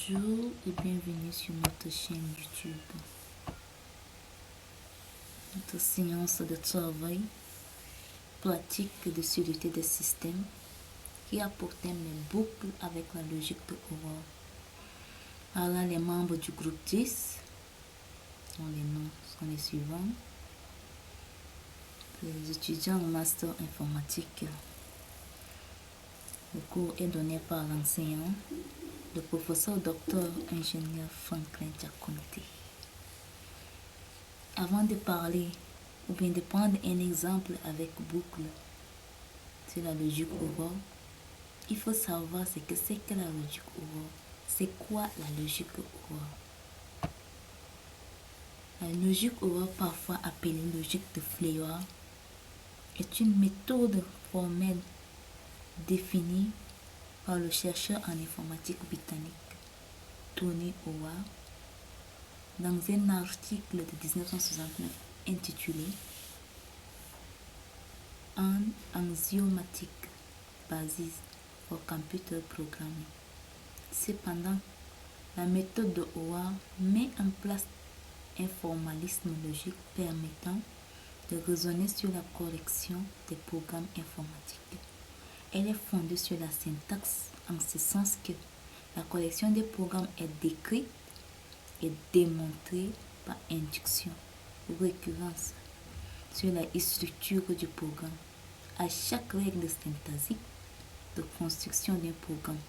Bonjour et bienvenue sur notre chaîne YouTube. Notre séance de travail pratique de sûreté des systèmes qui a pour thème les boucles avec la logique de Howard. Alors les membres du groupe 10, dont les noms sont les suivants: les étudiants en master informatique. Le cours est donné par l'enseignant, le professeur docteur ingénieur Franklin Diakonté. Avant de parler ou bien de prendre un exemple avec boucle sur la logique Howard, il faut savoir ce que c'est que la logique Howard. C'est quoi la logique Howard? La logique Howard, parfois appelée logique de Fleury, est une méthode formelle définie par le chercheur en informatique britannique Tony Howard dans un article de 1969 intitulé An Axiomatic Basis for Computer Programming. Cependant, la méthode de Howard met en place un formalisme logique permettant de raisonner sur la correction des programmes informatiques. Elle est fondée sur la syntaxe en ce sens que la correction des programmes est décrite et démontrée par induction ou récurrence sur la structure du programme. À chaque règle syntactique de construction d'un programme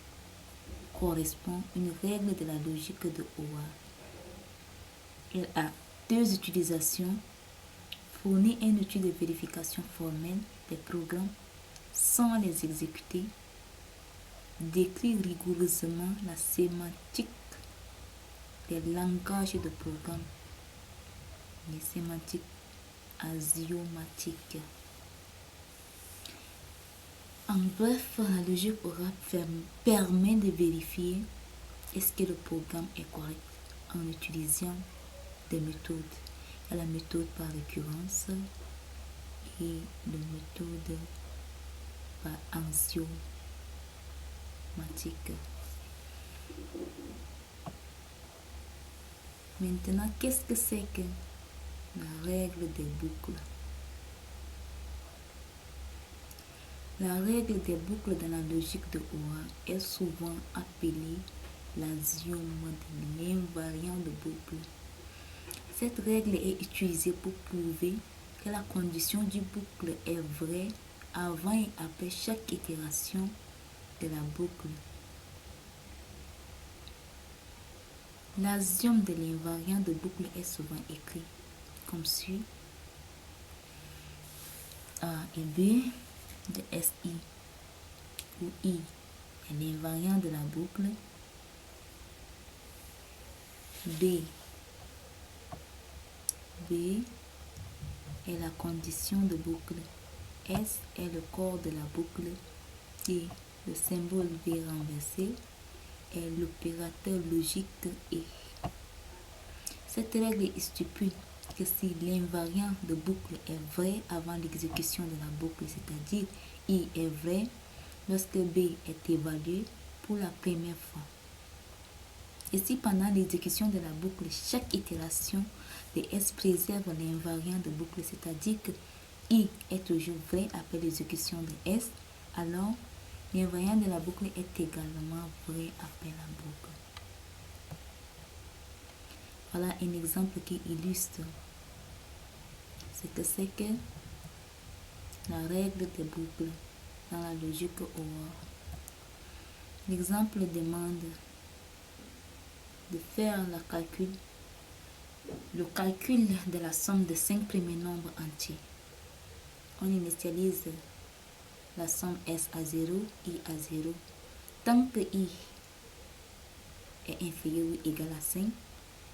correspond une règle de la logique de Howard. Elle a deux utilisations: fournir un outil de vérification formelle des programmes sans les exécuter, décrire rigoureusement la sémantique des langages de programme, les sémantiques axiomatiques. En bref, la logique Howard permet de vérifier est-ce que le programme est correct en utilisant des méthodes. Il y a la méthode par récurrence et la méthode par axiomatique. Maintenant, qu'est-ce que c'est que la règle des boucles? La règle des boucles dans la logique de Howard est souvent appelée l'axiome de l'invariant de boucle. Cette règle est utilisée pour prouver que la condition du boucle est vraie avant et après chaque itération de la boucle. L'axiome de l'invariant de boucle est souvent écrit comme suit: A et B de SI, où I est l'invariant de la boucle, B est la condition de boucle, S est le corps de la boucle et le symbole V renversé est l'opérateur logique E. Cette règle stipule que si l'invariant de boucle est vrai avant l'exécution de la boucle, c'est-à-dire I est vrai lorsque B est évalué pour la première fois, et si pendant l'exécution de la boucle, chaque itération de S préserve l'invariant de boucle, c'est-à-dire que I est toujours vrai après l'exécution de S, alors l'invariant de la boucle est également vrai après la boucle. Voilà un exemple qui illustre ce que c'est que la règle des boucles dans la logique Howard. L'exemple demande de faire le calcul de la somme de 5 premiers nombres entiers. On initialise la somme S à 0, I à 0. Tant que I est inférieur ou égal à 5,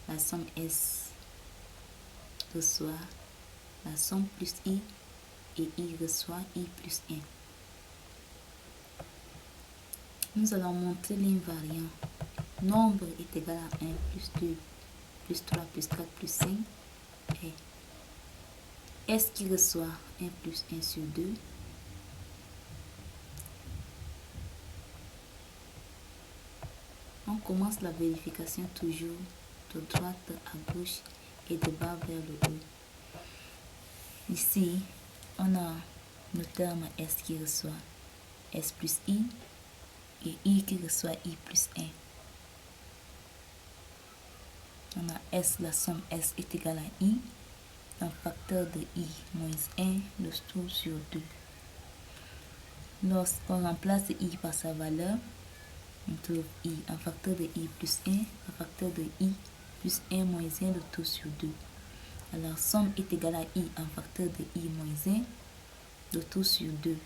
la somme S reçoit la somme plus I et I reçoit I plus 1. Nous allons montrer l'invariant. Nombre est égal à 1 plus 2 plus 3 plus 4 plus 5 et S qui reçoit 1 plus 1 sur 2 on commence la vérification toujours de droite à gauche et de bas vers le haut. Ici, on a le terme S qui reçoit S plus I et I qui reçoit I plus 1. On a S, la somme S est égale à I, un facteur de I moins 1, le tout sur 2. Lorsqu'on remplace I par sa valeur, on trouve I, un facteur de I plus 1, un facteur de I plus 1 moins 1, le tout sur 2. Alors, somme est égale à I, un facteur de I moins 1, le tout sur 2.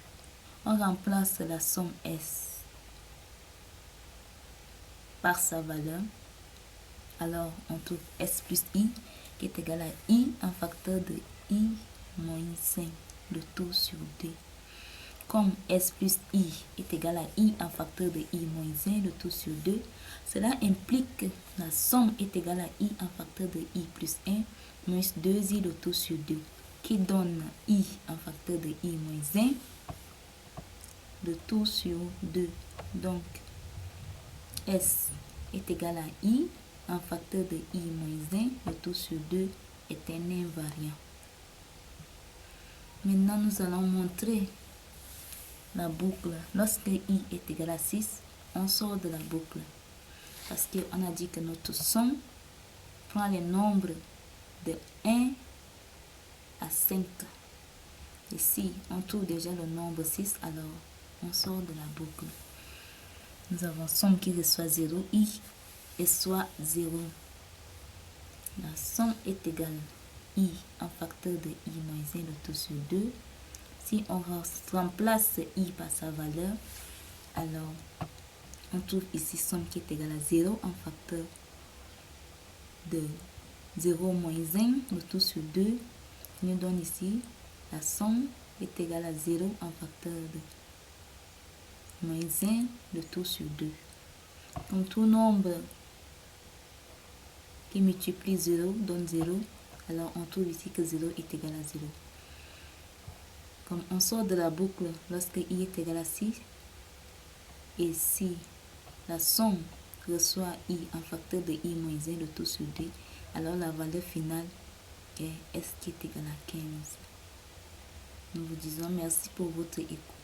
On remplace la somme S par sa valeur. Alors, on trouve S plus I qui est égal à I, un facteur de I moins 5, le tout sur 2. Comme S plus I est égal à I, un facteur de I moins 1, le tout sur 2, cela implique que la somme est égale à I, un facteur de I plus 1, moins 2I, le tout sur 2, qui donne I, un facteur de I moins 1, le tout sur 2. Donc, S est égal à I, un facteur de I moins 1, le tout sur 2 est un invariant. Maintenant, nous allons montrer la boucle. Lorsque I est égal à 6, on sort de la boucle. Parce qu'on a dit que notre somme prend les nombres de 1 à 5. Ici, on trouve déjà le nombre 6, alors on sort de la boucle. Nous avons somme qui reçoit 0, I et soit 0. La somme est égale à I, un facteur de I moins 1, le tout sur 2. Si on remplace I par sa valeur, alors on trouve ici somme qui est égale à 0, un facteur de 0 moins 1, le tout sur 2, nous donne ici la somme est égale à 0, un facteur de moins 1, le tout sur 2. Comme tout nombre qui multiplie 0 donne 0, alors on trouve ici que 0 est égal à 0. Comme on sort de la boucle lorsque I est égal à 6, et si la somme reçoit I, un facteur de I moins 1, le tout sur 2, alors la valeur finale est S qui est égal à 15. Nous vous disons merci pour votre écoute.